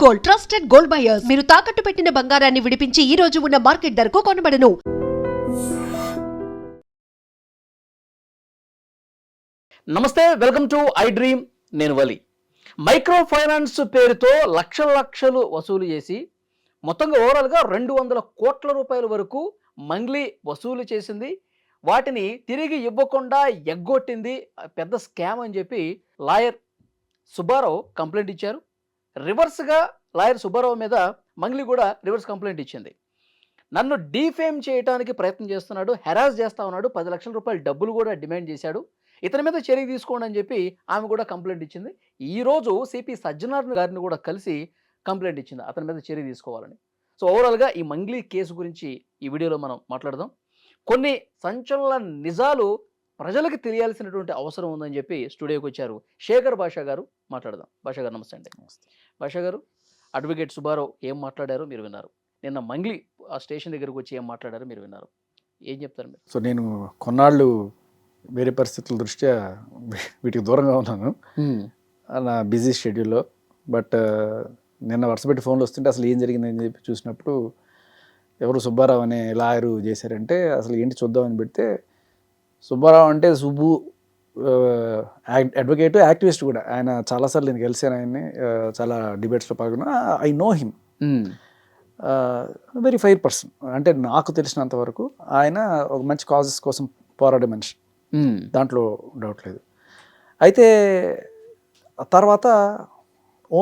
Gold, trusted gold buyers. మీరు తాకట్టు పెట్టిన బంగారాన్ని విడిపించి ఈ రోజు ఉన్న మార్కెట్ ధరకు కొనబడను. నమస్తే, వెల్కమ్ టు ఐ డ్రీమ్. నేను వలి. మైక్రో ఫైనాన్స్ పేరుతో లక్షలు వసూలు చేసి మొత్తంగా ఓవరాల్గా 200 కోట్ల రూపాయల వరకు మంగ్లీ వసూలు చేసింది. వాటిని తిరిగి ఇవ్వకుండా ఎగ్గొట్టింది. పెద్ద స్కామ్ అని చెప్పి లాయర్ సుబ్బారావు కంప్లైంట్ ఇచ్చారు. రివర్స్గా లాయర్ సుబ్బారావు మీద మంగ్లీ కూడా రివర్స్ కంప్లైంట్ ఇచ్చింది. నన్ను డీఫేమ్ చేయడానికి ప్రయత్నం చేస్తున్నాడు, హెరాస్ చేస్తా ఉన్నాడు, 10 లక్షల రూపాయల డబ్బులు కూడా డిమాండ్ చేశాడు, ఇతని మీద చర్య తీసుకోండి అని చెప్పి ఆమె కూడా కంప్లైంట్ ఇచ్చింది. ఈరోజు సిపి సజ్జనార్ గారిని కూడా కలిసి కంప్లైంట్ ఇచ్చింది అతని మీద చర్య తీసుకోవాలని. సో ఓవరాల్గా ఈ మంగ్లీ కేసు గురించి ఈ వీడియోలో మనం మాట్లాడదాం. కొన్ని సంచలన నిజాలు ప్రజలకు తెలియాల్సినటువంటి అవసరం ఉందని చెప్పి స్టూడియోకి వచ్చారు శేఖర్ భాషా గారు. మాట్లాడదాం. భాషా గారు నమస్తే అండి. భాషా గారు, అడ్వకేట్ సుబ్బారావు ఏం మాట్లాడారో మీరు విన్నారు. నిన్న మంగ్లీ ఆ స్టేషన్ దగ్గరకు వచ్చి ఏం మాట్లాడారో మీరు విన్నారు. ఏం చెప్తారు మీరు? సో నేను కొన్నాళ్ళు వేరే పరిస్థితుల దృష్ట్యా వీటికి దూరంగా ఉన్నాను నా బిజీ షెడ్యూల్లో. బట్ నిన్న వరుసపెట్టి ఫోన్లు వస్తుంటే అసలు ఏం జరిగిందని చెప్పి చూసినప్పుడు ఎవరు సుబ్బారావు అనే లాయరు చేశారంటే అసలు ఏంటి చూద్దామని పెడితే సుబ్బారావు అంటే సుబ్బు అడ్వకేట్, యాక్టివిస్ట్ కూడా. ఆయన చాలాసార్లు నేను కలిసాను ఆయన్ని, చాలా డిబేట్స్లో పాల్గొన్నా. I know him, very fire person. అంటే నాకు తెలిసినంత వరకు ఆయన ఒక మంచి కాజెస్ కోసం పోరాడే మనిషి, దాంట్లో డౌట్ లేదు. అయితే తర్వాత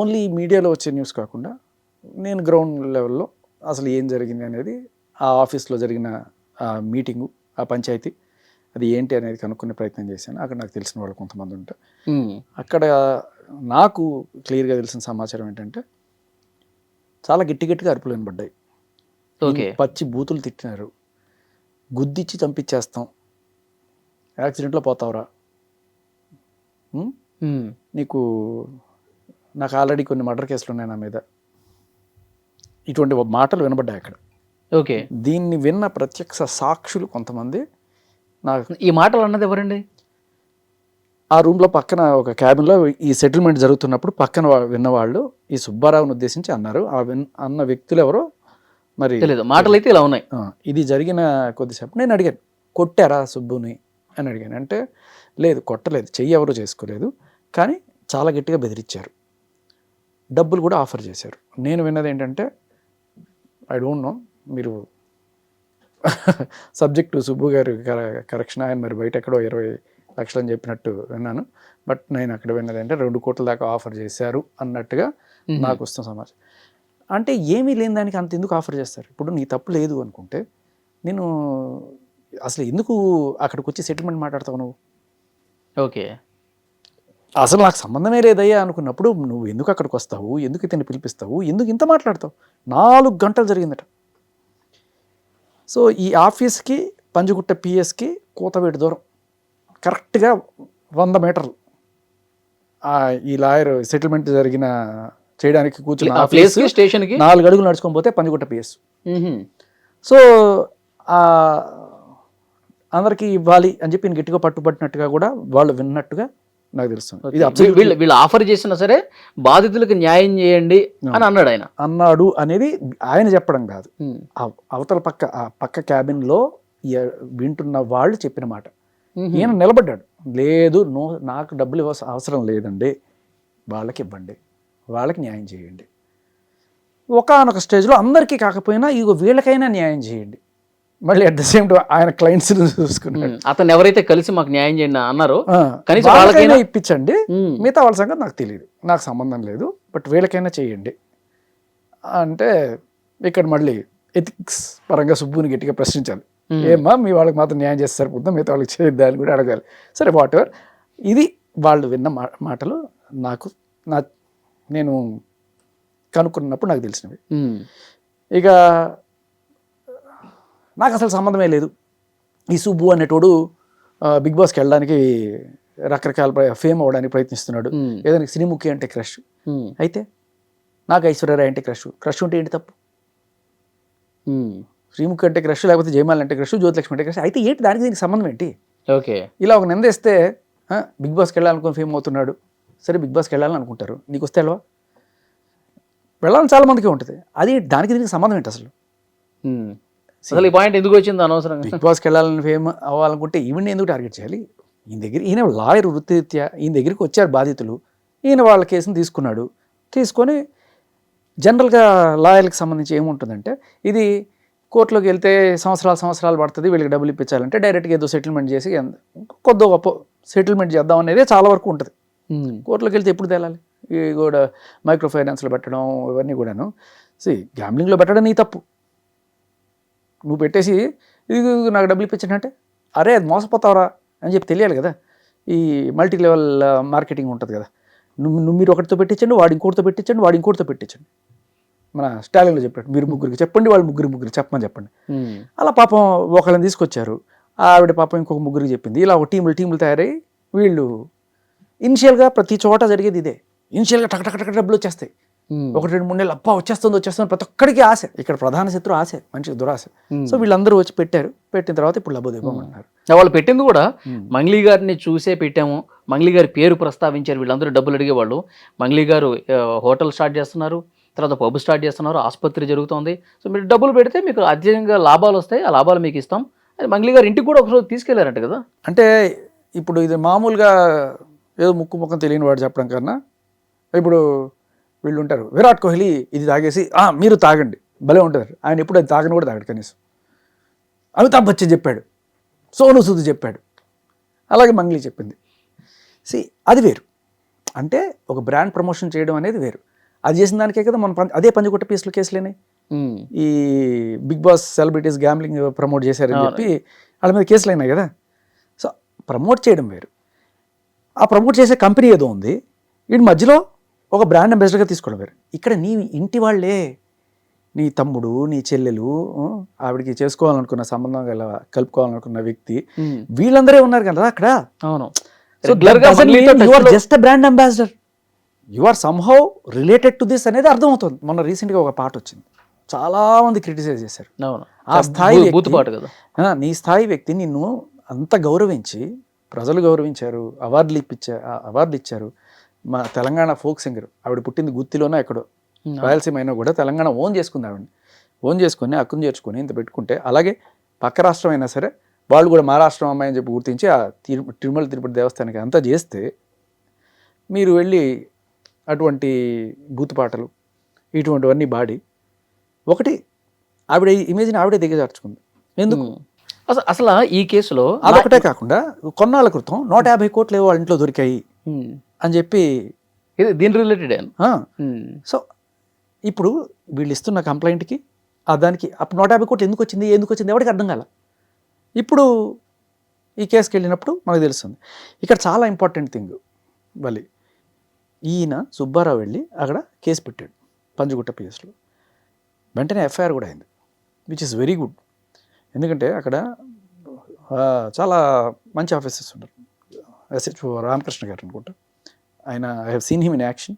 ఓన్లీ మీడియాలో వచ్చే న్యూస్ కాకుండా నేను గ్రౌండ్ లెవెల్లో అసలు ఏం జరిగింది అనేది, ఆ ఆఫీస్లో జరిగిన ఆ మీటింగు, ఆ పంచాయతీ అది ఏంటి అనేది కనుక్కునే ప్రయత్నం చేశాను. అక్కడ నాకు తెలిసిన వాళ్ళు కొంతమంది ఉంటారు. అక్కడ నాకు క్లియర్గా తెలిసిన సమాచారం ఏంటంటే చాలా గట్టిగా అరుపులు వినబడ్డాయి. పచ్చి బూతులు తిట్టినారు, గుద్దిచ్చి చంపించేస్తాం, యాక్సిడెంట్లో పోతావురా, నాకు ఆల్రెడీ కొన్ని మర్డర్ కేసులు ఉన్నాయి నా మీద, ఇటువంటి మాటలు వినబడ్డాయి అక్కడ. ఓకే, దీన్ని విన్న ప్రత్యక్ష సాక్షులు కొంతమంది. నాకు ఈ మాటలు అన్నది ఎవరండి? ఆ రూమ్లో పక్కన ఒక క్యాబిన్లో ఈ సెటిల్మెంట్ జరుగుతున్నప్పుడు పక్కన విన్నవాళ్ళు ఈ సుబ్బారావుని ఉద్దేశించి అన్నారు. అన్న వ్యక్తులు ఎవరో మరి తెలియదు, మాటలు అయితే ఇలా ఉన్నాయి. ఇది జరిగిన కొద్దిసేపు నేను అడిగాను, కొట్టారా సుబ్బుని అని అడిగాను. అంటే లేదు, కొట్టలేదు, చెయ్యి ఎవరు చేసుకోలేదు, కానీ చాలా గట్టిగా బెదిరించారు, డబ్బులు కూడా ఆఫర్ చేశారు. నేను విన్నది ఏంటంటే, ఐ డోంట్ నో, మీరు సబ్జెక్టు సుబ్బు గారు కరెక్షన్, ఆయన మరి బయట ఎక్కడో 20 లక్షలు అని చెప్పినట్టు విన్నాను. బట్ నేను అక్కడ విన్నది అంటే 2 కోట్ల దాకా ఆఫర్ చేశారు అన్నట్టుగా నాకు వస్తున్న సమాచారం. అంటే ఏమీ లేని దానికి అంత ఎందుకు ఆఫర్ చేస్తారు? ఇప్పుడు నీ తప్పు లేదు అనుకుంటే నేను అసలు ఎందుకు అక్కడికి వచ్చి సెటిల్మెంట్ మాట్లాడతావు నువ్వు? ఓకే, అసలు నాకు సంబంధమే లేదయ్యా అనుకున్నప్పుడు నువ్వు ఎందుకు అక్కడికి వస్తావు, ఎందుకు ఇతన్ని పిలిపిస్తావు, ఎందుకు ఇంత మాట్లాడతావు? 4 గంటలు జరిగిందట. సో ఈ ఆఫీస్కి పంజగుట్ట పిఎస్కి కూతవేటు దూరం, కరెక్ట్గా 100 మీటర్లు. ఈ లాయర్ సెటిల్మెంట్ చేయడానికి కూర్చున్న ఆఫీస్ స్టేషన్కి 4 అడుగులు నడుచుకొని పోతే పంజగుట్ట పిఎస్. సో అందరికీ ఇవ్వాలి అని చెప్పి నేను గట్టిగా పట్టుబట్టినట్టుగా కూడా వాళ్ళు విన్నట్టుగా నాకు తెలుస్తుంది. వీళ్ళు ఆఫర్ చేసినా సరే బాధితులకు న్యాయం చేయండి అని అన్నాడు. ఆయన అన్నాడు అనేది ఆయన చెప్పడం కాదు, అవతల పక్క క్యాబిన్లో వింటున్న వాళ్ళు చెప్పిన మాట. ఈయన నిలబడ్డాడు, లేదు నాకు డబ్బులు అవసరం లేదండి, వాళ్ళకి ఇవ్వండి, వాళ్ళకి న్యాయం చేయండి. ఒకానొక స్టేజ్లో అందరికీ కాకపోయినా ఇగో వీళ్ళకైనా న్యాయం చేయండి. మళ్ళీ అట్ ద సేమ్ టైం ఆయన క్లయింట్స్ చూసుకున్నాడు. అతను ఎవరైతే కలిసి మాకు న్యాయం చేయండి అన్నారో కనీసం వాళ్ళకైనా ఇప్పించండి, మిగతా వాళ్ళ సంగతి నాకు తెలియదు, నాకు సంబంధం లేదు, బట్ వీళ్ళకైనా చేయండి అంటే ఇక్కడ మళ్ళీ ఎథిక్స్ పరంగా సుబ్బుని గట్టిగా ప్రశ్నించాలి. ఏమ్మా మీ వాళ్ళకి మాత్రం న్యాయం చేస్తే సరిపోతుందా, మిగతా వాళ్ళకి చేయొద్దా అని కూడా అడగాలి. సరే, వాట్ ఎవర్. ఇది వాళ్ళు విన్న మాటలు నాకు నేను కనుక్కున్నప్పుడు నాకు తెలిసినవి. ఇక నాకు అసలు సంబంధమే లేదు. ఈ సుబ్బు అనేటోడు బిగ్ బాస్కి వెళ్ళడానికి రకరకాల ఫేమ్ అవ్వడానికి ప్రయత్నిస్తున్నాడు. ఏదైనా శ్రీముఖి అంటే క్రష్, అయితే నాకు ఐశ్వర్యరాయ్ అంటే క్రష్ ఉంటే ఏంటి తప్పు? శ్రీముఖి అంటే క్రష్, లేకపోతే జయమాల్ అంటే క్రష్, జ్యోతిలక్ష్మి అంటే క్రష్, అయితే ఏంటి దానికి దీనికి సంబంధం ఏంటి? ఓకే, ఇలా ఒక నిందేస్తే బిగ్ బాస్కి వెళ్ళాలనుకుని ఫేమ్ అవుతున్నాడు, సరే బిగ్ బాస్కి వెళ్ళాలని అనుకుంటారు, నీకు వస్తే వెళ్ళవా? వెళ్ళాలని చాలా మందికి ఉంటుంది. అది దానికి దీనికి సంబంధం ఏంటి అసలు? అసలు ఈ పాయింట్ ఎందుకు వచ్చింది అనవసరంగా? బిగ్ బాస్కి వెళ్ళాలని ఫేమ్ అవ్వాలనుకుంటే ఈవెన్ ఎందుకు టార్గెట్ చేయాలి? ఈయన లాయర్ వృత్తిరీత్యా ఈయన దగ్గరికి వచ్చారు బాధితులు, ఈయన వాళ్ళ కేసుని తీసుకొని జనరల్గా లాయర్కి సంబంధించి ఏముంటుందంటే, ఇది కోర్టులోకి వెళ్తే సంవత్సరాలు పడుతుంది, వీళ్ళకి డబ్బులు ఇప్పించాలంటే డైరెక్ట్గా ఏదో సెటిల్మెంట్ చేసి కొద్ది గొప్ప సెటిల్మెంట్ చేద్దాం అనేది చాలా వరకు ఉంటుంది. కోర్టులోకి వెళ్తే ఎప్పుడు తేలాలి? ఇవి కూడా మైక్రో ఫైనాన్స్లో పెట్టడం ఇవన్నీ కూడాను గ్యాంబ్లింగ్లో పెట్టడం నీ తప్పు. నువ్వు పెట్టేసి ఇది నాకు డబ్బులు ఇప్పించానంటే అరే అది మోసపోతావరా అని చెప్పి తెలియాలి కదా. ఈ మల్టీ లెవెల్ మార్కెటింగ్ ఉంటుంది కదా, మీరు ఒకటితో పెట్టించండి, వాడు ఇంకోటితో పెట్టించండి. మన స్టాలిన్లో చెప్పాడు, మీరు ముగ్గురికి చెప్పండి, వాళ్ళు ముగ్గురు చెప్పమని చెప్పండి. అలా పాపం ఒకళ్ళని తీసుకొచ్చారు, ఆవిడ పాపం ఇంకొక ముగ్గురికి చెప్పింది. ఇలా ఒక టీములు తయారై వీళ్ళు ఇనిషియల్గా ప్రతి చోట జరిగేది ఇదే. ఇనిషియల్గా టక్ డబ్బులు వచ్చేస్తాయి. 1-2-3 నెలలు అబ్బా వచ్చేస్తుంది ప్రతి ఒక్కడికి ఆశ. ఇక్కడ ప్రధాన శత్రు ఆశ, మనిషికి దురాశ. సో వీళ్ళందరూ వచ్చి పెట్టిన తర్వాత ఇప్పుడు లబ్బోదివ్వమంటున్నారు. వాళ్ళు పెట్టింది కూడా మంగ్లీ గారిని చూసే పెట్టాము, మంగ్లీ గారి పేరు ప్రస్తావించారు, వీళ్ళందరూ డబ్బులు అడిగేవాళ్ళు. మంగ్లీ గారు హోటల్ స్టార్ట్ చేస్తున్నారు, తర్వాత పబ్ స్టార్ట్ చేస్తున్నారు, ఆసుపత్రి జరుగుతుంది. సో మీరు డబ్బులు పెడితే మీకు అత్యధికంగా లాభాలు వస్తాయి, ఆ లాభాలు మీకు ఇస్తాం. మంగ్లీ గారు ఇంటికి కూడా ఒకరోజు తీసుకెళ్లారంట కదా. అంటే ఇప్పుడు ఇది మామూలుగా ఏదో ముఖం తెలియని వాడు చెప్పడం కన్నా, ఇప్పుడు వీళ్ళు ఉంటారు, విరాట్ కోహ్లీ ఇది తాగేసి మీరు తాగండి భలే ఉంటుంది. ఆయన ఎప్పుడు అది తాగని కూడా తాగడు కనీసం. అమితాబ్ బచ్చన్ చెప్పాడు, సోను సూద్ చెప్పాడు, అలాగే మంగ్లీ చెప్పింది. అది వేరు. అంటే ఒక బ్రాండ్ ప్రమోషన్ చేయడం అనేది వేరు. అది చేసిన దానికే కదా మనం అదే పంజగుట్ట పీసులు కేసులేనాయి. ఈ Bigg Boss celebrities gambling promote చేశారని చెప్పి వాళ్ళ మీద కేసులు అయినాయి కదా. సో ప్రమోట్ చేయడం వేరు, ఆ ప్రమోట్ చేసే కంపెనీ ఏదో ఉంది, వీడి మధ్యలో ఒక బ్రాండ్ అంబాసిడర్గా తీసుకోవడం వేరు. ఇక్కడ నీ ఇంటి వాళ్ళే, నీ తమ్ముడు, నీ చెల్లెలు, ఆవిడికి చేసుకోవాలనుకున్న సంబంధం కలుపుకోవాలనుకున్న వ్యక్తి, వీళ్ళందరే ఉన్నారు కదా అక్కడ. అవును. Just brand ambassador, you are somehow related to this అనేది అర్థమవుతుంది. మొన్న రీసెంట్గా ఒక పాట వచ్చింది, చాలా మంది క్రిటిసైజ్ చేశారు. ఆ స్థాయి నీ స్థాయి వ్యక్తి నిన్ను అంత గౌరవించి, ప్రజలు గౌరవించారు, అవార్డులు ఇచ్చారు. మా తెలంగాణ ఫోక్ సింగర్, ఆవిడ పుట్టింది గుత్తిలోనే ఎక్కడో, రాయలసీమ అయినా కూడా తెలంగాణ ఓన్ చేసుకుంది. ఆవిడని ఓన్ చేసుకుని హక్కును చేర్చుకొని ఇంత పెట్టుకుంటే, అలాగే పక్క రాష్ట్రం అయినా సరే వాళ్ళు కూడా మా రాష్ట్రం అమ్మాయి అని చెప్పి గుర్తించి ఆ తిరుమల తిరుపతి దేవస్థానానికి అంతా చేస్తే, మీరు వెళ్ళి అటువంటి బూతుపాటలు ఇటువంటివన్నీ బాడి ఒకటి ఆవిడ ఇమేజ్ని ఆవిడే దిగజార్చుకుంది. ఎందుకు? అసలు ఈ కేసులో అదొకటే కాకుండా కొన్నాళ్ళ క్రితం 150 కోట్లు వాళ్ళ ఇంట్లో దొరికాయి అని చెప్పి దీని రిలేటెడ్. సో ఇప్పుడు వీళ్ళు ఇస్తున్న కంప్లైంట్కి దానికి అప్పుడు 150 కోట్లు ఎందుకు వచ్చింది ఎవరికి అర్థం కాల. ఇప్పుడు ఈ కేసుకి వెళ్ళినప్పుడు మనకు తెలుస్తుంది. ఇక్కడ చాలా ఇంపార్టెంట్ థింగ్, మళ్ళీ ఈయన సుబ్బారావు వెళ్ళి అక్కడ కేసు పెట్టాడు పంజగుట్ట పిఎస్లో, వెంటనే ఎఫ్ఐఆర్ కూడా అయింది, విచ్ ఇస్ వెరీ గుడ్. ఎందుకంటే అక్కడ చాలా మంచి ఆఫీసర్స్ ఉన్నారు. ఎస్హెచ్ఓ రామకృష్ణ గారు అనుకుంటా, ఆయన I have seen him in action,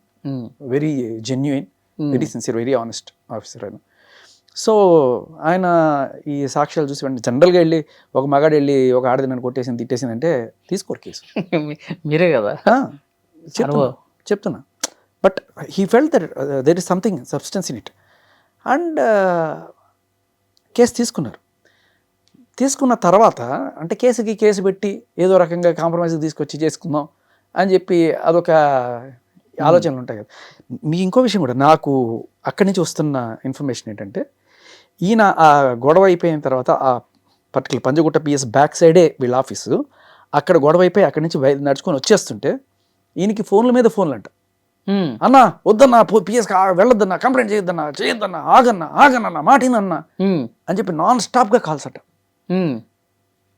very genuine, very sincere, very honest officer ఆయన. సో ఆయన ఈ సాక్ష్యాలు చూసి వెంటనే జనరల్గా వెళ్ళి ఒక మగాడు వెళ్ళి ఒక ఆడది నన్ను కొట్టేసింది తిట్టేసింది అంటే తీసుకోరు కేసు. మీరే కదా చెప్తున్నా. But he felt that there is something substance in it and case తీసుకున్న తర్వాత అంటే కేసు పెట్టి ఏదో రకంగా కాంప్రమైజ్కి తీసుకొచ్చి చేసుకుందాం అని చెప్పి అదొక ఆలోచనలు ఉంటాయి కదా. మీ ఇంకో విషయం కూడా నాకు అక్కడి నుంచి వస్తున్న ఇన్ఫర్మేషన్ ఏంటంటే, ఈయన ఆ గొడవ అయిపోయిన తర్వాత ఆ పర్టికులర్ పంజగుట్ట పిఎస్ బ్యాక్ సైడే వీళ్ళ ఆఫీసు, అక్కడ గొడవ అయిపోయి అక్కడి నుంచి నడుచుకొని వచ్చేస్తుంటే ఈయనకి ఫోన్ల మీద ఫోన్లు అంట, అన్నా వద్దన్నా పిఎస్ వెళ్ళొద్దన్నా, కంప్లైంట్ చేయొద్దన్నా, ఆగన్నా మాటినన్నా అని చెప్పి నాన్ స్టాప్గా కాల్స్ అంట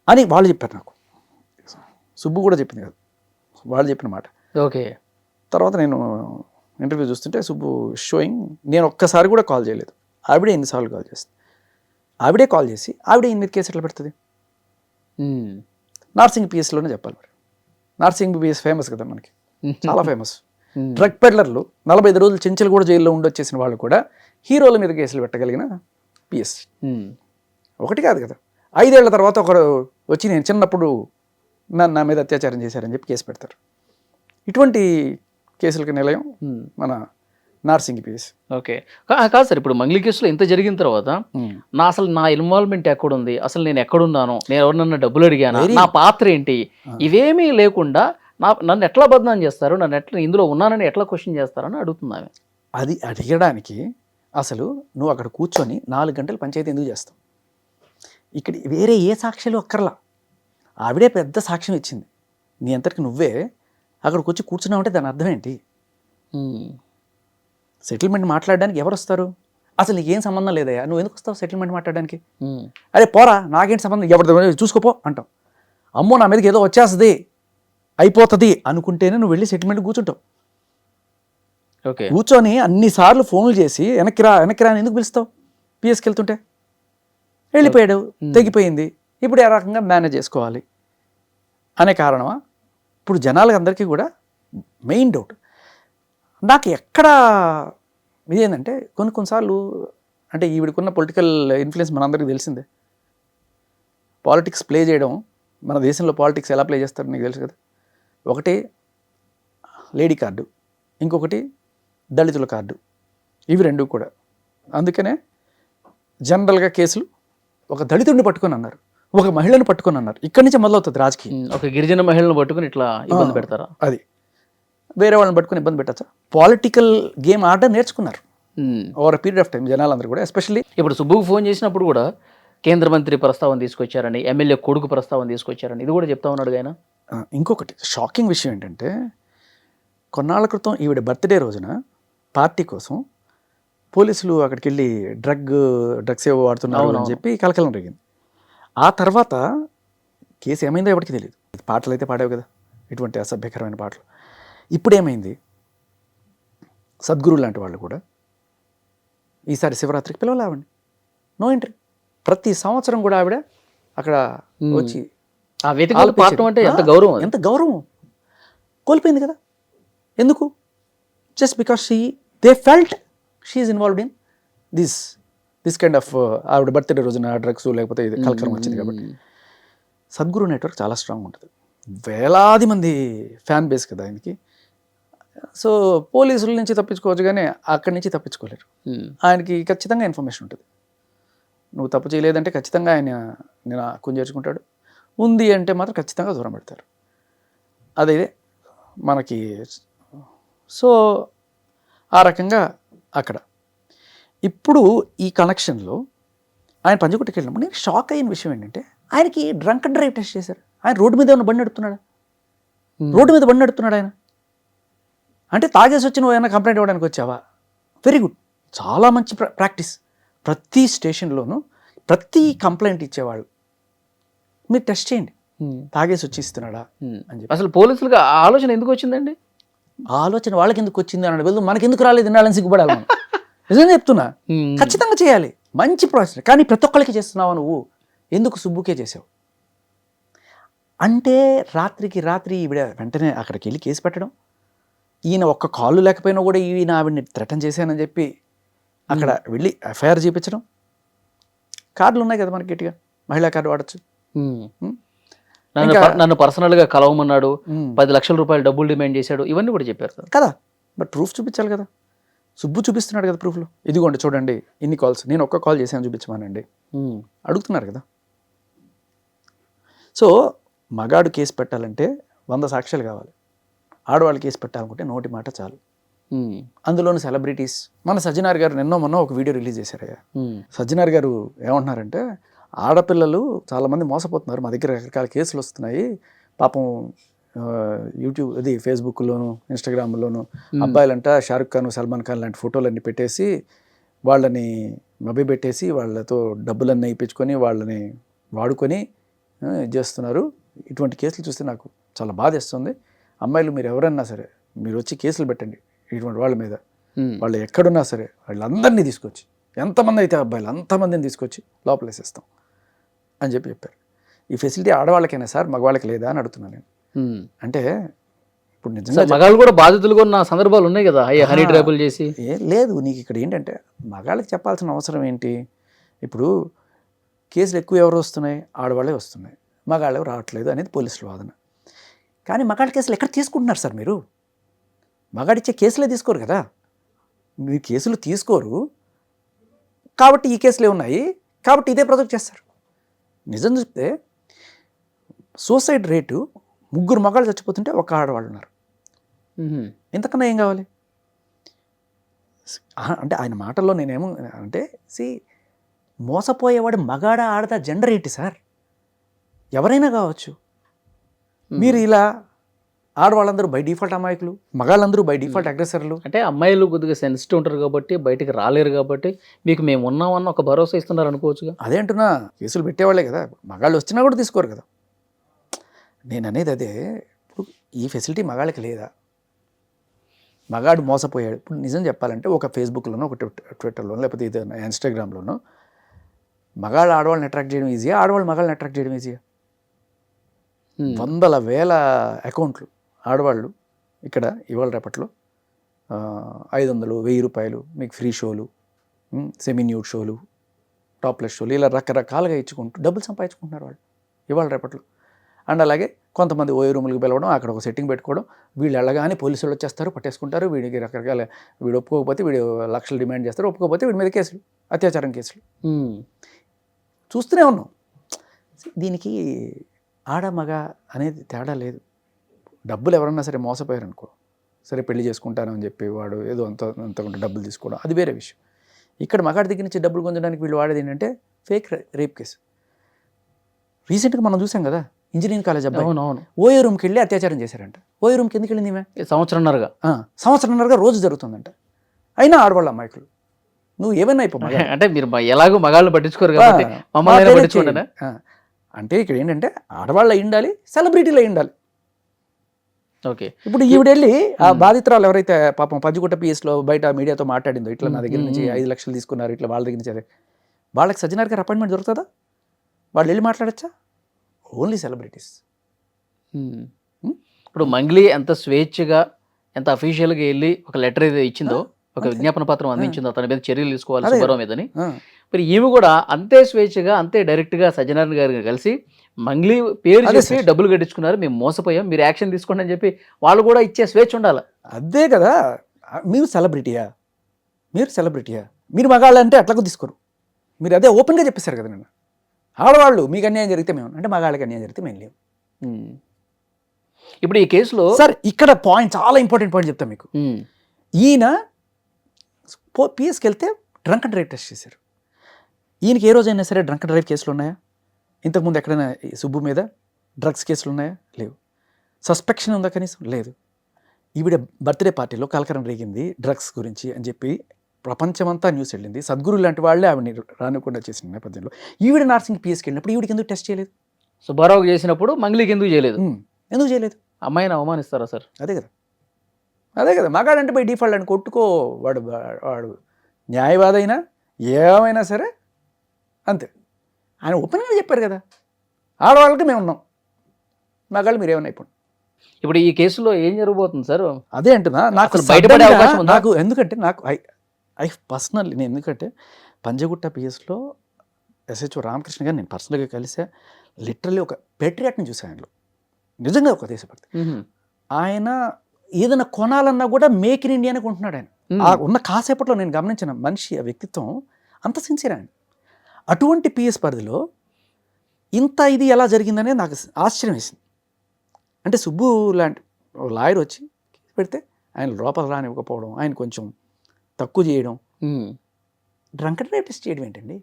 అని వాళ్ళు చెప్పారు నాకు. సుబ్బు కూడా చెప్పింది కదా, వాళ్ళు చెప్పిన మాట. ఓకే. తర్వాత నేను ఇంటర్వ్యూ చూస్తుంటే సుబ్బు షోయింగ్, నేను ఒక్కసారి కూడా కాల్ చేయలేదు, ఆవిడే ఎన్నిసార్లు కాల్ చేస్తుంది, ఆవిడే కాల్ చేసి ఆవిడే ఈయన మీద కేసు ఎట్లా పెడుతుంది. నార్సింగ్ పిఎస్లోనే చెప్పాలి మరి, నార్సింగ్ పిఎస్ ఫేమస్ కదా మనకి, చాలా ఫేమస్. డ్రగ్ పెడ్లర్లు 45 రోజులు చెంచలు కూడా జైల్లో ఉండొచ్చేసిన వాళ్ళు కూడా హీరోల మీద కేసులు పెట్టగలిగిన పిఎస్. ఒకటి కాదు కదా, 5 ఏళ్ల తర్వాత ఒకరు వచ్చి నేను చిన్నప్పుడు నా మీద అత్యాచారం చేశారని చెప్పి కేసు పెడతారు. ఇటువంటి కేసులకి నిలయం మన నార్సింగి పిఎస్. ఓకే. కాదు సార్, ఇప్పుడు మంగ్లీ కేసులో ఇంత జరిగిన తర్వాత అసలు నా ఇన్వాల్వ్మెంట్ ఎక్కడుంది, అసలు నేను ఎక్కడున్నాను, నేను ఎవరినన్నా డబ్బులు అడిగానా, నా పాత్ర ఏంటి, ఇవేమీ లేకుండా నన్ను ఎట్లా బదనాం చేస్తారు, నన్ను ఎట్లా ఇందులో ఉన్నానని ఎట్లా క్వశ్చన్ చేస్తారని అడుగుతున్నాను. అది అడిగడానికి అసలు నువ్వు అక్కడ కూర్చొని 4 గంటలు పంచాయతీ ఎందుకు చేస్తావు? ఇక్కడ వేరే ఏ సాక్ష్యాలు అక్కర్లా, ఆవిడే పెద్ద సాక్ష్యం ఇచ్చింది. నీ అంతటికి నువ్వే అక్కడికి వచ్చి కూర్చున్నావంటే దాని అర్థం ఏంటి? సెటిల్మెంట్ మాట్లాడడానికి ఎవరు వస్తారు? అసలు నీకేం సంబంధం లేదయ్యా, నువ్వు ఎందుకు వస్తావు సెటిల్మెంట్ మాట్లాడడానికి? అరే పోరా, నాకేంటి సంబంధం, ఎవరి చూసుకోపో అంటావు. అమ్మో నా మీదకి ఏదో వచ్చేస్తుంది అయిపోతుంది అనుకుంటేనే నువ్వు వెళ్ళి సెటిల్మెంట్ కూర్చుంటావు. ఓకే. కూర్చొని అన్నిసార్లు ఫోన్లు చేసి వెనక్కి రా అని ఎందుకు పిలుస్తావు? పిఎస్కి వెళ్తుంటే వెళ్ళిపోయాడు, తెగిపోయింది, ఇప్పుడు ఏ రకంగా మేనేజ్ చేసుకోవాలి అనే కారణమా? ఇప్పుడు జనాలకి అందరికీ కూడా మెయిన్ డౌట్ నాకు ఎక్కడ ఇదేంటంటే కొన్నిసార్లు అంటే ఈవిడకున్న పొలిటికల్ ఇన్ఫ్లుయెన్స్ మనందరికీ తెలిసిందే. పాలిటిక్స్ ప్లే చేయడం, మన దేశంలో పాలిటిక్స్ ఎలా ప్లే చేస్తారో నీకు తెలుసు కదా. ఒకటి లేడీ కార్డు, ఇంకొకటి దళితుల కార్డు, ఇవి రెండు కూడా. అందుకనే జనరల్గా కేసులు ఒక దళితుడిని పట్టుకొని అన్నారు, ఒక మహిళను పట్టుకొని అన్నారు, ఇక్కడి నుంచి మొదలవుతుంది రాజకీయం. ఒక గిరిజన మహిళను పట్టుకుని ఇట్లా ఇబ్బంది పెడతారా? అది వేరే వాళ్ళని పట్టుకుని ఇబ్బంది పెట్టచ్చా? పొలిటికల్ గేమ్ ఆడడం నేర్చుకున్నారు ఓవర్ పీరియడ్ ఆఫ్ టైం జనాలందరూ కూడా. ఎస్పెషల్లీ ఇప్పుడు సుబ్బుకు ఫోన్ చేసినప్పుడు కూడా కేంద్ర మంత్రి ప్రస్తావన తీసుకొచ్చారని, ఎమ్మెల్యే కొడుకు ప్రస్తావన తీసుకొచ్చారని ఇది కూడా చెప్తా ఉన్నాడు ఆయన. ఇంకొకటి షాకింగ్ విషయం ఏంటంటే కొన్నాళ్ళ క్రితం ఈవిడ బర్త్డే రోజున పార్టీ కోసం పోలీసులు అక్కడికి వెళ్ళి డ్రగ్స్ ఏవో వాడుతున్నారు అని చెప్పి కలకలం జరిగింది. ఆ తర్వాత కేసు ఏమైందో ఎవరికి తెలియదు. పాటలు అయితే పాడావు కదా, ఇటువంటి అసభ్యకరమైన పాటలు. ఇప్పుడేమైంది, సద్గురు లాంటి వాళ్ళు కూడా ఈసారి శివరాత్రికి పిలవలేవండి, నో ఎంట్రీ. ప్రతి సంవత్సరం కూడా ఆవిడ అక్కడ వచ్చి ఎంత గౌరవం కోల్పోయింది కదా. ఎందుకు? Just because they felt she is involved in this kind of ఆవిడ బర్త్డే రోజున డ్రగ్స్ లేకపోతే ఇది కలకలం వచ్చింది కాబట్టి. సద్గురు నెట్వర్క్ చాలా స్ట్రాంగ్ ఉంటుంది, వేలాది మంది ఫ్యాన్ బేస్ కదా ఆయనకి. సో పోలీసుల నుంచి తప్పించుకోవచ్చు కానీ అక్కడి నుంచి తప్పించుకోలేరు. ఆయనకి ఖచ్చితంగా ఇన్ఫర్మేషన్ ఉంటుంది. నువ్వు తప్పు చేయలేదంటే ఖచ్చితంగా ఆయన నేను కుంజేర్చుకుంటాడు, ఉంది అంటే మాత్రం ఖచ్చితంగా దూరం పెడతారు. అదే మనకి. సో ఆ రకంగా అక్కడ ఇప్పుడు ఈ కనెక్షన్లో ఆయన పంజగుట్టకి వెళ్ళినప్పుడు నేను షాక్ అయిన విషయం ఏంటంటే ఆయనకి డ్రంక్ అండ్ డ్రైవ్ టెస్ట్ చేశారు. ఆయన రోడ్డు మీద ఉన్న బండి నడుపుతున్నాడా? రోడ్డు మీద బండి నడుపుతున్నాడు ఆయన. అంటే తాగేసి వచ్చి నువ్వు ఏమైనా కంప్లైంట్ ఇవ్వడానికి వచ్చావా? వెరీ గుడ్, చాలా మంచి ప్రాక్టీస్. ప్రతి స్టేషన్లోనూ ప్రతి కంప్లైంట్ ఇచ్చేవాళ్ళు మీరు టెస్ట్ చేయండి, తాగేసి వచ్చి ఇస్తున్నాడా అని చెప్పి. అసలు పోలీసులకు ఆలోచన ఎందుకు వచ్చిందండి? ఆలోచన వాళ్ళకి ఎందుకు వచ్చింది అన్నాడు, వెళ్తూ మనకి ఎందుకు రాలేదు ఇన్నాళ్ళని సిగ్గుపడాలి మనం. నిజంగా చెప్తున్నా, ఖచ్చితంగా చేయాలి, మంచి ప్రాసెస్. కానీ ప్రతి ఒక్కరికి చేస్తున్నావా నువ్వు, ఎందుకు సుబ్బుకే చేసావు అంటే రాత్రికి రాత్రి ఈవిడ వెంటనే అక్కడికి వెళ్ళి కేసు పెట్టడం, ఈయన ఒక్క కాళ్ళు లేకపోయినా కూడా ఈయన ఆవిడని థ్రెటన్ చేశానని చెప్పి అక్కడ వెళ్ళి ఎఫ్ఐఆర్ చేయించడం. కార్డులు ఉన్నాయి కదా మనకి, గట్టిగా మహిళా కార్డు వాడచ్చు. నన్ను పర్సనల్గా కలవమన్నాడు, 10 లక్షల రూపాయలు డబ్బులు డిమాండ్ చేశాడు, ఇవన్నీ కూడా చెప్పారు కదా. బట్ ప్రూఫ్ చూపించాలి కదా. సుబ్బు చూపిస్తున్నాడు కదా ప్రూఫ్లో, ఇదిగోండి చూడండి ఇన్ని కాల్స్, నేను ఒక్క కాల్ చేశాను చూపించమానండి అడుగుతున్నారు కదా. సో మగాడు కేసు పెట్టాలంటే 100 సాక్ష్యాలు కావాలి, ఆడవాళ్ళు కేసు పెట్టాలనుకుంటే నోటి మాట చాలు. అందులోని సెలబ్రిటీస్, మన సజ్జనార్ గారు మొన్న ఒక వీడియో రిలీజ్ చేశారయ్యా. సజ్జనార్ గారు ఏమంటున్నారంటే ఆడపిల్లలు చాలామంది మోసపోతున్నారు, మా దగ్గర రకరకాల కేసులు వస్తున్నాయి పాపం, యూట్యూబ్ అది ఫేస్బుక్లోను ఇన్స్టాగ్రామ్లోను అబ్బాయిలంట షారుఖ్ ఖాన్ సల్మాన్ ఖాన్ లాంటి ఫోటోలన్నీ పెట్టేసి వాళ్ళని మభ్యపెట్టేసి వాళ్ళతో డబ్బులన్నీ ఇప్పించుకొని వాళ్ళని వాడుకొని చేస్తున్నారు. ఇటువంటి కేసులు చూస్తే నాకు చాలా బాధేస్తుంది. అమ్మాయిలు మీరు ఎవరన్నా సరే మీరు వచ్చి కేసులు పెట్టండి ఇటువంటి వాళ్ళ మీద, వాళ్ళు ఎక్కడున్నా సరే వాళ్ళందరినీ తీసుకొచ్చి, ఎంతమంది అయితే అబ్బాయిలు అంతమందిని తీసుకొచ్చి లోపలేసేస్తాం అని చెప్పారు. ఈ ఫెసిలిటీ ఆడవాళ్ళకైనా సార్ మగవాళ్ళకి లేదా అని అడుగుతున్నాను నేను. అంటే ఇప్పుడు నిజంగా మగాళ్ళు కూడా బాధితులుగా ఉన్న సందర్భాలు ఉన్నాయి కదా, హనీ ట్రాపులు చేసి. లేదు, నీకు ఇక్కడ ఏంటంటే మగాళ్ళకి చెప్పాల్సిన అవసరం ఏంటి? ఇప్పుడు కేసులు ఎక్కువ ఎవరు వస్తున్నాయి, ఆడవాళ్ళే వస్తున్నాయి, మగాళ్ళు రావట్లేదు అనేది పోలీసుల వాదన. కానీ మగాళ్ళ కేసులు ఎక్కడ తీసుకుంటున్నారు సార్ మీరు? మగాడిచ్చే కేసులే తీసుకోరు కదా. మీరు కేసులు తీసుకోరు కాబట్టి ఈ కేసులే ఉన్నాయి కాబట్టి ఇదే ప్రాజెక్ట్ చేస్తారు. నిజం చెప్తే సూసైడ్ రేటు 3 మగాళ్ళు చచ్చిపోతుంటే ఒక ఆడవాళ్ళు ఉన్నారు. ఇంతకన్నా ఏం కావాలి? అంటే ఆయన మాటల్లో నేనేమో అంటే మోసపోయేవాడు మగాడ ఆడదా జెండర్ ఏంటి సార్? ఎవరైనా కావచ్చు. మీరు ఇలా ఆడవాళ్ళందరూ బై డిఫాల్ట్ అమాయకులు, మగాళ్ళందరూ బై డిఫాల్ట్ అగ్రెసర్లు. అంటే అమ్మాయిలు కొద్దిగా సెన్సిటివ్ ఉంటారు కాబట్టి బయటికి రాలేరు కాబట్టి మీకు మేము ఉన్నామన్న ఒక భరోసా ఇస్తున్నారు అనుకోవచ్చుగా. అదే అంటున్నా, కేసులు పెట్టేవాళ్ళే కదా, మగాళ్ళు వచ్చినా కూడా తీసుకోరు కదా. నేను అనేది అదే. ఇప్పుడు ఈ ఫెసిలిటీ మగాళ్ళకి లేదా? మగాడు మోసపోయాడు. ఇప్పుడు నిజం చెప్పాలంటే ఒక ఫేస్బుక్లోనో ఒక ట్విట్టర్లోనో లేకపోతే ఇది ఇన్స్టాగ్రామ్లోనో మగాళ్ళు ఆడవాళ్ళని అట్రాక్ట్ చేయడం ఈజీయా, ఆడవాళ్ళు మగాళ్ళని అట్రాక్ట్ చేయడం ఈజీయా? వందల వేల అకౌంట్లు ఆడవాళ్ళు ఇక్కడ ఇవాళ రేపట్లో 500, 1000 రూపాయలు మీకు ఫ్రీ షోలు, సెమీ న్యూడ్ షోలు, టాప్లెస్ షోలు, ఇలా రకరకాలుగా ఇచ్చుకుంటూ డబ్బులు సంపాదించుకుంటున్నారు వాళ్ళు ఇవాళ రేపట్లో. అండ్ అలాగే కొంతమంది ఓయో రూములకు పిలవడం, అక్కడ ఒక సెట్టింగ్ పెట్టుకోవడం, వీళ్ళు వెళ్ళగానే పోలీసులు వచ్చేస్తారు, పట్టేసుకుంటారు. వీడికి రకరకాల, వీడు ఒప్పుకోకపోతే వీడు లక్షలు డిమాండ్ చేస్తారు, ఒప్పుకోకపోతే వీడి మీద కేసులు, అత్యాచారం కేసులు చూస్తూనే ఉన్నాం. దీనికి ఆడ మగ అనేది తేడా లేదు. డబ్బులు ఎవరన్నా సరే మోసపోయారు అనుకో, సరే పెళ్లి చేసుకుంటాను అని చెప్పి వాడు ఏదో అంత డబ్బులు తీసుకోవడం అది వేరే విషయం. ఇక్కడ మగాడి దగ్గర నుంచి డబ్బులు పొందడానికి వీళ్ళు వాడేది ఏంటంటే ఫేక్ రేప్ కేసు. రీసెంట్గా మనం చూసాం కదా, ఇంజనీరింగ్ కాలేజ్ అబ్బాయి ఓయో రూమ్కి వెళ్ళి అత్యాచారం చేశారంట. ఓయో రూమ్కి ఎందుకు వెళ్ళింది ఈమె? సంవత్సరంన్నరగా రోజు జరుగుతుందంట. అయినా ఆడవాళ్ళ అమాయకులు. నువ్వు ఏమైనా అయిపో అంటే మీరు ఎలాగో మగాళ్ళు పట్టించుకోరు కాబట్టి అంటే ఇక్కడ ఏంటంటే ఆడవాళ్ళు అయి ఉండాలి, సెలబ్రిటీలు అయి ఉండాలి. ఓకే, ఇప్పుడు ఈవిడ వెళ్ళి ఆ బాధితురాలు ఎవరైతే పాపం పంజగుట్ట పిఎస్లో బయట మీడియాతో మాట్లాడిందో, ఇట్లా నా దగ్గర నుంచి 5 లక్షలు తీసుకున్నారు, ఇట్లా వాళ్ళ దగ్గర నుంచి, అదే వాళ్ళకి సజ్జనార్ గారు అపాయింట్మెంట్ దొరుకుతుందా? వాళ్ళు వెళ్ళి మాట్లాడచ్చా? Only celebrities. ఇప్పుడు మంగ్లీ ఎంత స్వేచ్ఛగా ఎంత అఫీషియల్గా వెళ్ళి ఒక లెటర్ ఏదో ఇచ్చిందో, ఒక విజ్ఞాపన పత్రం అందించిందో తన మీద చర్యలు తీసుకోవాలి సుబ్బారావు మీదని, మరి ఈమె కూడా అంతే స్వేచ్ఛగా అంతే డైరెక్ట్గా సజ్జనారాయణ గారిని కలిసి మంగ్లీ పేరు చేసి డబ్బులు కట్టించుకున్నారు, మేము మోసపోయాం, మీరు యాక్షన్ తీసుకోండి అని చెప్పి వాళ్ళు కూడా ఇచ్చే స్వేచ్ఛ ఉండాలి. అదే కదా, మీరు సెలబ్రిటీయా? మీరు మగాళ్ళు అంటే అట్లా తీసుకోరు. మీరు అదే ఓపెన్గా చెప్పేశారు కదా. నేను ఆడవాళ్ళు మీకు అన్యాయం జరిగితే మేము అంటే, మగాళ్ళకి అన్యాయం జరిగితే మేము లేవు. ఇప్పుడు ఈ కేసులో సార్ ఇక్కడ పాయింట్, చాలా ఇంపార్టెంట్ పాయింట్ చెప్తాను మీకు. ఈయన పిఎస్కి వెళ్తే డ్రంక్ అండ్ డ్రైవ్ టెస్ట్ చేశారు. ఈయనకి ఏ రోజైనా సరే డ్రంక్ అండ్ డ్రైవ్ కేసులు ఉన్నాయా? ఇంతకుముందు ఎక్కడైనా సుబ్బు మీద డ్రగ్స్ కేసులు ఉన్నాయా? లేవు. సస్పెక్షన్ ఉందా కనీసం? లేదు. ఈవిడ బర్త్డే పార్టీలో కలకరం రేగింది డ్రగ్స్ గురించి అని చెప్పి ప్రపంచమంతా న్యూస్ వెళ్ళింది. సద్గురు లాంటి వాళ్ళే ఆవిడని రానికుండా చేసిన నేపథ్యంలో ఈవిడ నార్సింగ్ పిఎస్కి వెళ్ళినప్పుడు ఈవిడికి ఎందుకు టెస్ట్ చేయలేదు? సుబ్బారావు చేసినప్పుడు మంగ్లీకి ఎందుకు చేయలేదు? ఎందుకు చేయలేదు? అమ్మాయిని అవమానిస్తారా సార్? అదే కదా మగాడంటే బై డిఫాల్ట్ అని కొట్టుకో, వాడు న్యాయవాదైనా ఏమైనా సరే అంతే. ఆయన ఓపెన్గా చెప్పారు కదా, ఆడవాళ్ళకి మేము ఉన్నాం, మగాళ్ళు మీరేమైనా అయిపోండి. ఇప్పుడు ఈ కేసులో ఏం జరగబోతుంది సార్? అదే అంటున్నా, నాకు బయటపడే అవకాశం ఉందా? నాకు ఎందుకంటే ఐ పర్సనల్లీ నేను ఎందుకంటే పంజగుట్ట పిఎస్లో ఎస్హెచ్ఓ రామకృష్ణ గారు నేను పర్సనల్గా కలిసా. లిటరల్లీ ఒక పేట్రియాట్ని చూసాను ఆయనలో, నిజంగా ఒక దేశభక్తి. ఆయన ఏదైనా కొనాలన్నా కూడా మేక్ ఇన్ ఇండియా అని కొంటున్నాడు ఆయన. ఉన్న కాసేపట్లో నేను గమనించిన మనిషి, ఆ వ్యక్తిత్వం అంత సిన్సియర్ ఆయన. అటువంటి పిఎస్ పరిధిలో ఇంత ఇది ఎలా జరిగిందనే నాకు ఆశ్చర్యం వేసింది. అంటే సుబ్బు లాంటి లాయర్ వచ్చి పెడితే ఆయన లోపల రానివ్వకపోవడం, ఆయన కొంచెం తక్కువ చేయడం, డ్రంక్ అండ్ డ్రైవ్ టెస్ట్ చేయడం ఏంటండి?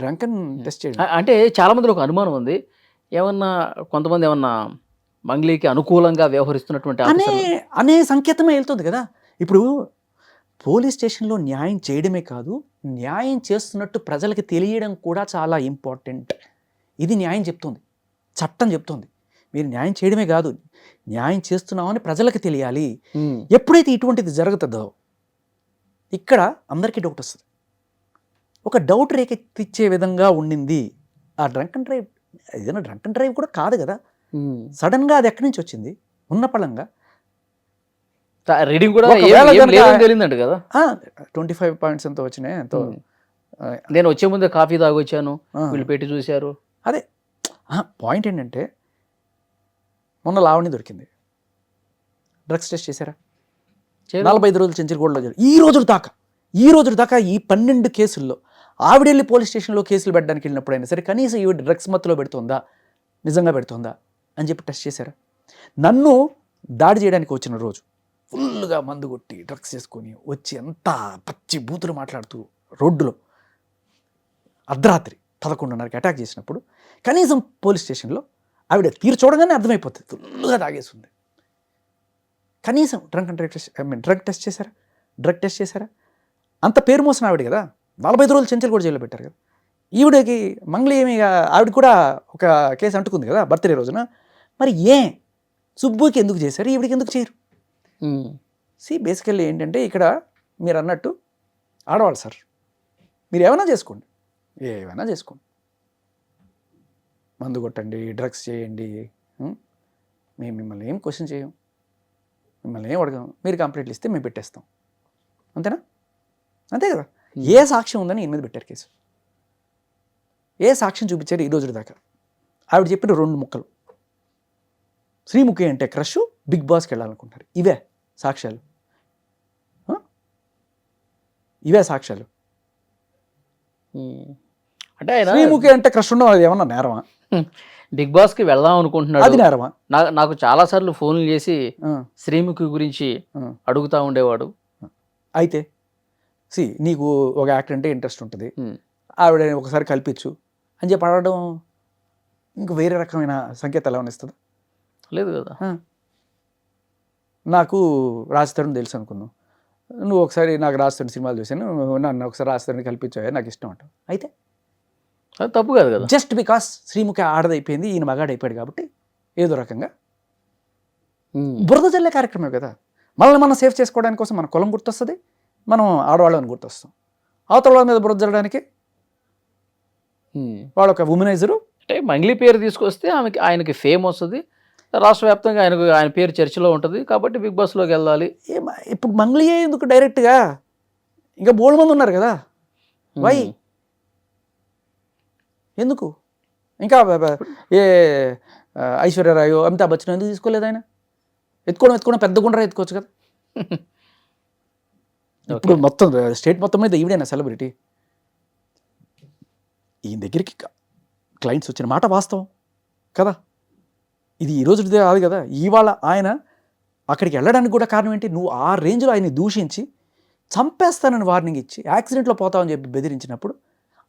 డ్రంక్ అండ్ టెస్ట్ చేయడం అంటే చాలా మందిలో ఒక అనుమానం ఉంది, ఏమన్నా కొంతమంది ఏమన్నా మంగ్లీకి అనుకూలంగా వ్యవహరిస్తున్నటువంటి అనే సంకేతమే వెళ్తుంది కదా. ఇప్పుడు పోలీస్ స్టేషన్లో న్యాయం చేయడమే కాదు, న్యాయం చేస్తున్నట్టు ప్రజలకి తెలియడం కూడా చాలా ఇంపార్టెంట్. ఇది న్యాయం చెప్తుంది, చట్టం చెప్తుంది. మీరు న్యాయం చేయడమే కాదు, న్యాయం చేస్తున్నామని ప్రజలకు తెలియాలి. ఎప్పుడైతే ఇటువంటిది జరుగుతుందో ఇక్కడ అందరికీ డౌట్ వస్తుంది. ఒక డౌట్ రేకెత్తిచ్చే విధంగా ఉండింది ఆ డ్రంక్ అండ్ డ్రైవ్. ఏదైనా డ్రంక్ అండ్ డ్రైవ్ కూడా కాదు కదా, సడన్గా అది ఎక్కడి నుంచి వచ్చింది? ఉన్న పళంగా రీడింగ్ కూడా తెలియదంట కదా, 25 పాయింట్స్ ఎంతో వచ్చినాయి. ఎంతో నేను వచ్చే ముందే కాఫీ తాగొచ్చాను, వీళ్ళు పెట్టి చూశారు. అదే పాయింట్ ఏంటంటే, మొన్న లావణి దొరికింది, డ్రగ్స్ టెస్ట్ చేశారా? చేయరు. 45 రోజులు చెంచల్గూడలో జరిగింది. ఈ రోజు దాకా ఈ 12 కేసుల్లో ఆవిడ వెళ్ళి పోలీస్ స్టేషన్లో కేసులు పెట్టడానికి వెళ్ళినప్పుడైనా సరే కనీసం ఈవిడ డ్రగ్స్ మత్తులో పెడుతుందా, నిజంగా పెడుతుందా అని చెప్పి టెస్ట్ చేశారా? నన్ను దాడి చేయడానికి వచ్చిన రోజు ఫుల్గా మందు కొట్టి డ్రగ్స్ చేసుకొని వచ్చి అంతా పచ్చి బూతులు మాట్లాడుతూ రోడ్డులో అర్ధరాత్రి 11:30కి అటాక్ చేసినప్పుడు కనీసం పోలీస్ స్టేషన్లో ఆవిడ తీరు చూడగానే అర్థమైపోతుంది ఫుల్గా తాగేస్తుంది. కనీసం డ్రగ్ టెస్ట్ చేశారా? అంత పేరు మోసిన ఆవిడ కదా, 45 రోజులు చెంచల్ కూడా జైల్లో పెట్టారు కదా. ఈవిడకి మంగళి ఏమి ఆవిడ కూడా ఒక కేసు అంటుకుంది కదా బర్త్డే రోజున. మరి సుబ్బుకి ఎందుకు చేశారు, ఈవిడికి ఎందుకు చేయరు? బేసికల్లీ ఏంటంటే ఇక్కడ మీరు అన్నట్టు ఆడవాళ్ళు సార్, మీరు ఏమైనా చేసుకోండి, మందు కొట్టండి, డ్రగ్స్ చేయండి, మేము మిమ్మల్ని ఏం క్వశ్చన్ చేయం, మిమ్మల్ని ఏం అడగం. మీరు కంప్లైంట్లు ఇస్తే మేము పెట్టేస్తాం, అంతేనా? అంతే కదా. ఏ సాక్ష్యం ఉందని ఈయన మీద పెట్టారు కేసు? ఏ సాక్ష్యం చూపించారు ఈ రోజు దాకా? ఆవిడ చెప్పిన 2 ముక్కలు, శ్రీముఖి అంటే క్రష్, బిగ్ బాస్కి వెళ్ళాలనుకుంటారు. ఇవే సాక్ష్యాలు. అంటే ఆయన శ్రీముఖి అంటే క్రష్ ఉండడం అది ఏమన్నా నేరమా? బిగ్ బాస్కి వెళ్దాం అనుకుంటున్నాడు, అది నేరమా? నాకు చాలా సార్లు ఫోన్లు చేసి శ్రీముఖి గురించి అడుగుతా ఉండేవాడు. అయితే నీకు ఒక యాక్టర్ అంటే ఇంట్రెస్ట్ ఉంటుంది, ఆవిడ ఒకసారి కల్పించు అని చెప్పి అడగడం ఇంక వేరే రకమైన సంకేతాలు ఏమైనా ఇస్తుందా? లేదు కదా. నాకు రాజ్ తరుణ్ తెలుసు అనుకున్నావు, నువ్వు ఒకసారి నాకు రాజ్ తరుణ్ సినిమాలు చూసాను, నన్ను ఒకసారి రాజ్ తరుణ్ కల్పించావు, నాకు ఇష్టం అంటావు. అయితే అది తప్పు కాదు కదా. జస్ట్ బికాస్ శ్రీముఖి ఆడదైపోయింది, ఈయన మగాడైపోయాడు కాబట్టి ఏదో రకంగా బురద జల్లే కార్యక్రమం కదా. మనల్ని మనం సేవ్ చేసుకోవడానికి కోసం మన కులం గుర్తొస్తుంది, మనం ఆడవాళ్ళని గుర్తొస్తాం. అవతల వాళ్ళ మీద బురద జల్లడానికి వాడు ఒక ఉమెనైజరు. అంటే మంగ్లీ పేరు తీసుకొస్తే ఆయనకి ఫేమ్ వస్తుంది, రాష్ట్ర వ్యాప్తంగా ఆయన పేరు చర్చలో ఉంటుంది, కాబట్టి బిగ్ బాస్లోకి వెళ్ళాలి. ఇప్పుడు మంగ్లీయే ఎందుకు డైరెక్ట్గా? ఇంకా బోల్డ్ మంది ఉన్నారు కదా, వై ఎందుకు? ఇంకా ఐశ్వర్యరాయ్, అమితాబ్ బచ్చన్ ఎందుకు తీసుకోలేదు? ఆయన ఎత్తుకోవడం పెద్ద గుండ్రా ఎత్తుకోవచ్చు కదా. ఇప్పుడు మొత్తం స్టేట్ మొత్తం మీద ఈవిడైనా సెలబ్రిటీ. ఈయన దగ్గరికి క్లయింట్స్ వచ్చిన మాట వాస్తవం కదా, ఇది ఈ రోజు కాదు కదా. ఇవాళ ఆయన అక్కడికి వెళ్ళడానికి కూడా కారణం ఏంటి? నువ్వు ఆ రేంజ్లో ఆయన్ని దూషించి చంపేస్తానని వార్నింగ్ ఇచ్చి యాక్సిడెంట్లో పోతామని చెప్పి బెదిరించినప్పుడు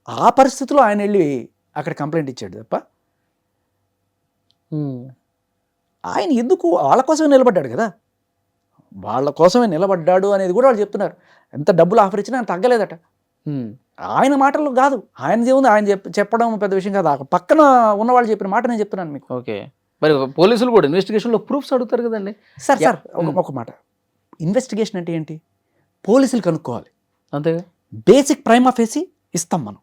ఆ పరిస్థితిలో ఆయన వెళ్ళి అక్కడ కంప్లైంట్ ఇచ్చాడు తప్ప ఆయన ఎందుకు వాళ్ళ కోసమే నిలబడ్డాడు కదా. వాళ్ళ కోసమే నిలబడ్డాడు అనేది కూడా వాళ్ళు చెప్తున్నారు. ఎంత డబ్బులు ఆఫర్ ఇచ్చినా ఆయన తగ్గలేదట. ఆయన మాటలు కాదు, ఆయన ఏముంది ఆయన చెప్పడం పెద్ద విషయం కాదు, పక్కన ఉన్నవాళ్ళు చెప్పిన మాట నేను చెప్తున్నాను మీకు. ఓకే, మరి పోలీసులు కూడా ఇన్వెస్టిగేషన్లో ప్రూఫ్స్ అడుగుతారు కదండి. సార్ ఒక మాట, ఇన్వెస్టిగేషన్ అంటే ఏంటి? పోలీసులు కనుక్కోవాలి అంతేగా. బేసిక్ ప్రైమ్ ఆఫేసి ఇస్తాం మనం.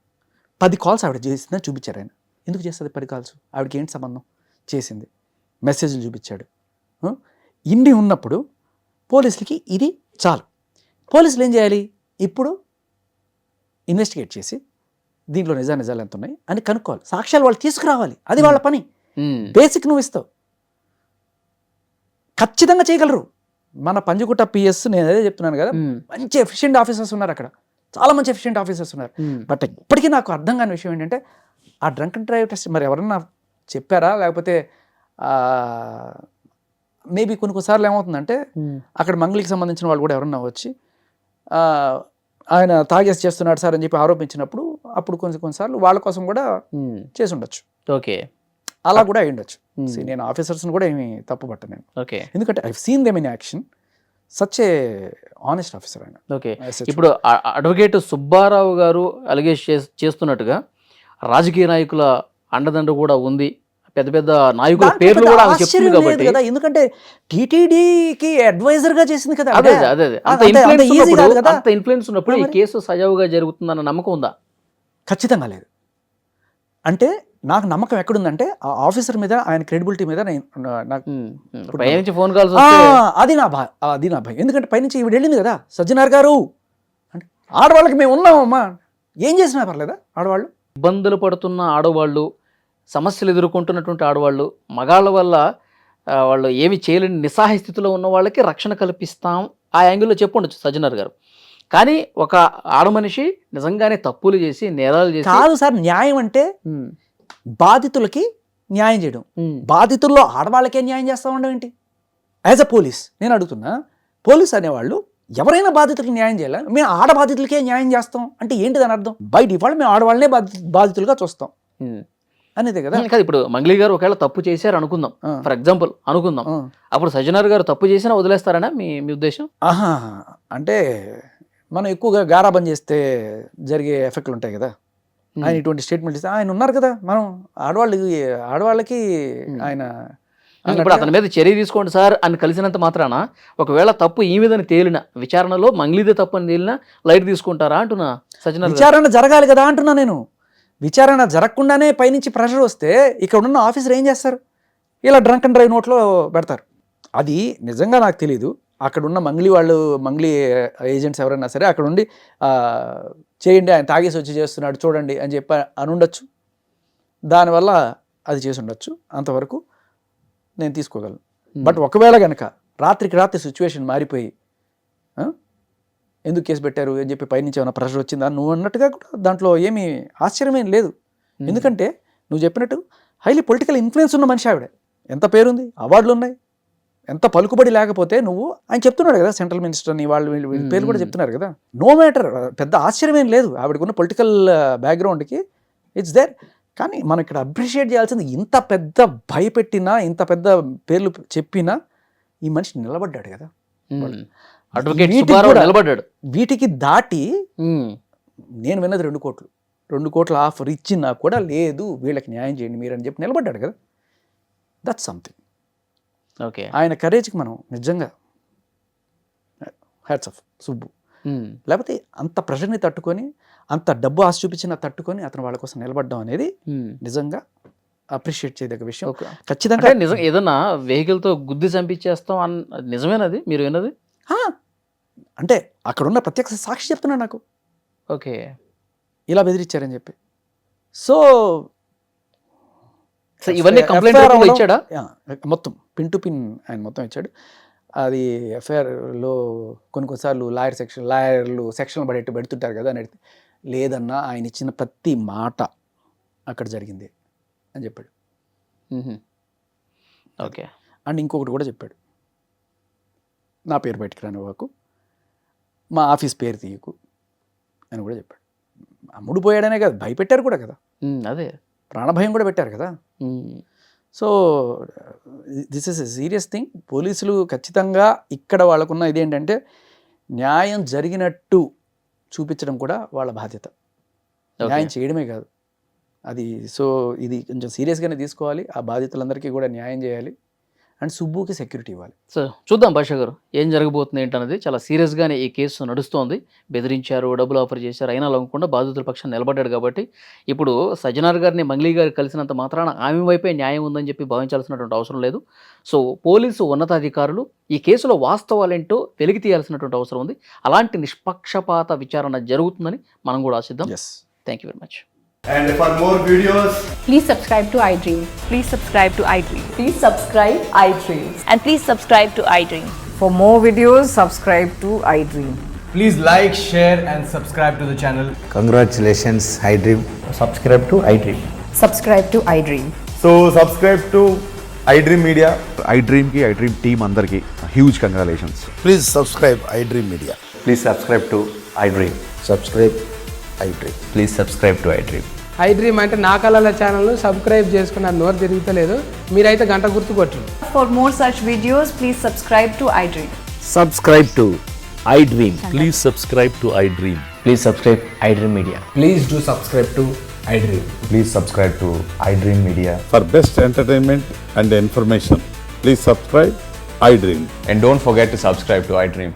10 కాల్స్ ఆవిడ చేసిందని చూపించారు ఆయన. ఎందుకు చేస్తుంది 10 కాల్స్? ఆవిడకి ఏంటి సంబంధం? చేసింది, మెసేజ్లు చూపించాడు. ఇన్ని ఉన్నప్పుడు పోలీసులకి ఇది చాలు. పోలీసులు ఏం చేయాలి? ఇప్పుడు ఇన్వెస్టిగేట్ చేసి దీంట్లో నిజాలు ఎంత ఉన్నాయి అని కనుక్కోవాలి, సాక్ష్యాలు వాళ్ళు తీసుకురావాలి, అది వాళ్ళ పని. బేసిక్ నువ్వు ఇస్తావు, ఖచ్చితంగా చేయగలరు. మన పంజగుట్ట పిఎస్ నేను అదే చెప్తున్నాను కదా, మంచి ఎఫిషియెంట్ ఆఫీసర్స్ ఉన్నారు అక్కడ, చాలా మంచి ఎఫిషియెంట్ ఆఫీసర్స్ ఉన్నారు. బట్ ఇప్పటికీ నాకు అర్థం కాని విషయం ఏంటంటే ఆ డ్రంక్ అండ్ డ్రైవ్ టెస్ట్ మరి ఎవరన్నా చెప్పారా, లేకపోతే మేబీ కొన్నిసార్లు ఏమవుతుందంటే అక్కడ మంగళికి సంబంధించిన వాళ్ళు కూడా ఎవరన్నా వచ్చి ఆయన తాగేసి చేస్తున్నాడు సార్ అని చెప్పి ఆరోపించినప్పుడు అప్పుడు కొన్నిసార్లు వాళ్ళ కోసం కూడా చేసి ఉండొచ్చు. ఓకే, అలా కూడా అయి ఉండొచ్చు. నేను ఆఫీసర్స్ని కూడా ఏమి తప్పు పట్టను నేను, ఎందుకంటే I seen them in action. Such a honest officer ఆయన. ఓకే, ఇప్పుడు అడ్వకేట్ సుబ్బారావు గారు అలిగేట్ చేస్తున్నట్టుగా రాజకీయ నాయకుల అండదండ కూడా ఉంది, పెద్ద పెద్ద నాయకుల పేర్లు కూడా ఆమె చెప్తుంది కాబట్టి. ఎందుకంటే టీటీడీకి అడ్వైజర్ గా చేసింది కదా. అదే అంత ఇన్ఫ్లుయెన్స్ ఉన్నప్పుడు ఈ కేసు సజావుగా జరుగుతుందన్న నమ్మకం ఉందా? ఖచ్చితంగా లేదు. అంటే నాకు నమ్మకం ఎక్కడుందంటే ఆ ఆఫీసర్ మీద, ఆయన క్రెడిబిలిటీ మీద. పైనుంచి ఫోన్ కాల్స్ అది నా భయం. ఎందుకంటే పైనుంచి ఈవిడ వెళ్ళింది కదా, సజ్జనార్ గారు అంటే ఆడవాళ్ళకి మేము ఉన్నామమ్మా, ఏం చేసినా పర్లేదా? ఆడవాళ్ళు ఇబ్బందులు పడుతున్న ఆడవాళ్ళు, సమస్యలు ఎదుర్కొంటున్నటువంటి ఆడవాళ్ళు, మగాళ్ళ వల్ల వాళ్ళు ఏమి చేయలేని నిస్సహాయ స్థితిలో ఉన్న వాళ్ళకి రక్షణ కల్పిస్తాం ఆ యాంగిల్లో చెప్పుండొచ్చు సజ్జనర్ గారు. కానీ ఒక ఆడమనిషి నిజంగానే తప్పులు చేసి నేరాలు చేసి కాదు సార్, న్యాయం అంటే బాధితులకి న్యాయం చేయడం. బాధితుల్లో ఆడవాళ్ళకే న్యాయం చేస్తా ఉండడం ఏంటి? యాజ్ అ పోలీస్ నేను అడుగుతున్నా, పోలీస్ అనేవాళ్ళు ఎవరైనా బాధితులకు న్యాయం చేయాలి, మేము ఆడ బాధితులకే న్యాయం చేస్తాం అంటే ఏంటి దాని అర్థం? బై డిఫాల్ట్ మేము ఆడవాళ్ళనే బాధితులుగా చూస్తాం అనేదే కదా. కాదు, ఇప్పుడు మంగ్లీ గారు ఒకవేళ తప్పు చేశారు అనుకుందాం, ఫర్ ఎగ్జాంపుల్ అనుకుందాం, అప్పుడు సజ్జనర్ గారు తప్పు చేసినా వదిలేస్తారనా మీ ఉద్దేశం? ఆహా, అంటే మనం ఎక్కువగా గారాబం చేస్తే జరిగే ఎఫెక్ట్లు ఉంటాయి కదా. ఆయన ఇటువంటి స్టేట్మెంట్ ఇస్తే ఆయన ఉన్నారు కదా, మనం ఆడవాళ్ళకి ఆయన ఇప్పుడు అతని మీద చర్య తీసుకోండి సార్ అని కలిసినంత మాత్రాన ఒకవేళ తప్పు ఈ మీదని తేలిన విచారణలో మంగ్లీదే తప్పు అని తేలిన లైట్ తీసుకుంటారా అంటున్నా సజ్జనర్. విచారణ జరగాలి కదా అంటున్నా నేను. విచారణ జరగకుండానే పైనుంచి ప్రెషర్ వస్తే ఇక్కడ ఉన్న ఆఫీసర్ ఏం చేస్తారు? ఇలా డ్రంక్ అండ్ డ్రైవ్ నోట్లో పెడతారు. అది నిజంగా నాకు తెలీదు. అక్కడ ఉన్న మంగ్లీ ఏజెంట్స్ ఎవరైనా సరే అక్కడ ఉండి చేయండి, ఆయన తాగేసి వచ్చి చేస్తున్నాడు చూడండి అని చెప్పి అని ఉండొచ్చు. దానివల్ల అది చేసి ఉండొచ్చు, అంతవరకు నేను తీసుకోగలను. బట్ ఒకవేళ కనుక రాత్రికి రాత్రి సిచ్యువేషన్ మారిపోయి ఎందుకు కేసు పెట్టారు అని చెప్పి పైనుంచి ఏమైనా ప్రెషర్ వచ్చిందా నువ్వు అన్నట్టుగా కూడా దాంట్లో ఏమీ ఆశ్చర్యమేం లేదు. ఎందుకంటే నువ్వు చెప్పినట్టు హైలీ పొలిటికల్ ఇన్ఫ్లుయెన్స్ ఉన్న మనిషి ఆవిడ. ఎంత పేరుంది, అవార్డులు ఉన్నాయి, ఎంత పలుకుబడి లేకపోతే నువ్వు ఆయన చెప్తున్నాడు కదా సెంట్రల్ మినిస్టర్ అని, వాళ్ళు పేర్లు కూడా చెప్తున్నారు కదా. నో మ్యాటర్, పెద్ద ఆశ్చర్యమేం లేదు ఆవిడకున్న పొలిటికల్ బ్యాక్గ్రౌండ్కి, ఇట్స్ దేర్. కానీ మనం ఇక్కడ అప్రిషియేట్ చేయాల్సింది, ఇంత పెద్ద భయపెట్టినా ఇంత పెద్ద పేర్లు చెప్పినా ఈ మనిషి నిలబడ్డాడు కదా. వీటికి దాటి నేను విన్నది 2 కోట్ల ఆఫర్ ఇచ్చినా కూడా లేదు వీళ్ళకి న్యాయం చేయండి మీరు అని చెప్పి నిలబడ్డాడు కదా. That's something. ఓకే, ఆయన కరేజ్కి మనం నిజంగా హ్యాట్స్ ఆఫ్ సుబ్బు. లేకపోతే అంత ప్రెషర్ని తట్టుకొని, అంత డబ్బు ఆశ చూపించిన తట్టుకొని అతను వాళ్ళ కోసం నిలబడ్డం అనేది నిజంగా అప్రిషియేట్ చేయదగ్గ విషయం. ఖచ్చితంగా నిజం. ఏదన్నా వెహికల్తో గుద్ది చంపించేస్తాం నిజమేనది మీరు విన్నది? అంటే అక్కడ ఉన్న ప్రత్యక్ష సాక్షి చెప్తున్నాడు నాకు. ఓకే, ఇలా బెదిరించారని చెప్పి. సో ఇవన్నీ కంప్లైంట్ ఇచ్చాడా? మొత్తం పిన్ టు పిన్ ఆయన మొత్తం ఇచ్చాడు. అది ఎఫ్ఐఆర్లో కొన్నిసార్లు లాయర్లు సెక్షన్లు పెడుతుంటారు కదా అని అడిగితే, లేదన్నా ఆయన ఇచ్చిన ప్రతి మాట అక్కడ జరిగింది అని చెప్పాడు. ఓకే, అండ్ ఇంకొకటి కూడా చెప్పాడు, నా పేరు బయటికి రానివ్వకు, మా ఆఫీస్ పేరు తీయకు అని కూడా చెప్పాడు. అమ్ముడు పోయాడనే కదా, భయపెట్టారు కూడా కదా, అదే ప్రాణభయం కూడా పెట్టారు కదా. So this is a serious thing. పోలీసులు ఖచ్చితంగా ఇక్కడ వాళ్ళకున్న ఇదేంటంటే న్యాయం జరిగినట్టు చూపించడం కూడా వాళ్ళ బాధ్యత, న్యాయం చేయడమే కాదు అది. సో ఇది కొంచెం సీరియస్గానే తీసుకోవాలి, ఆ బాధితులందరికీ కూడా న్యాయం చేయాలి, అండ్ సుబ్బుకి సెక్యూరిటీ ఇవ్వాలి. సో చూద్దాం భాష గారు ఏం జరగబోతుంది ఏంటన్నది. చాలా సీరియస్గానే ఈ కేసు నడుస్తోంది. బెదిరించారు, డబ్బులు ఆఫర్ చేశారు, అయినా లొంగకుండా బాధితుల పక్షాన్ని నిలబడ్డాడు కాబట్టి ఇప్పుడు సజ్జనార్ గారిని మంగ్లీ గారు కలిసినంత మాత్రాన ఆమె వైపే న్యాయం ఉందని చెప్పి భావించాల్సినటువంటి అవసరం లేదు. సో పోలీసు ఉన్నతాధికారులు ఈ కేసులో వాస్తవాలేంటో వెలికి తీయాల్సినటువంటి అవసరం ఉంది. అలాంటి నిష్పక్షపాత విచారణ జరుగుతుందని మనం కూడా ఆశిద్దాం. Thank you very much. And for more videos, please subscribe to iDream. Please subscribe to iDream. Please subscribe iDream. And please subscribe to iDream. For more videos, subscribe to iDream. please like, share and subscribe to the channel. Congratulations, iDream. Subscribe to iDream. Subscribe to iDream. So subscribe to iDream Media. iDream team andarki huge congratulations. Please subscribe iDream Media. Please subscribe to iDream. Subscribe iDream. Please subscribe to iDream. iDream అంటే నా కళల ఛానల్ను subscribe చేసుకున్న నోరు తిరుగుతలేదు, మీరైతే గంట గుర్తు కొట్టండి. For more such videos, please subscribe to iDream. Subscribe to iDream. Please subscribe to iDream. Please subscribe iDream Media. Please do subscribe to iDream. Please subscribe to iDream Media. For best entertainment and information, please subscribe iDream. And don't forget to subscribe to iDream.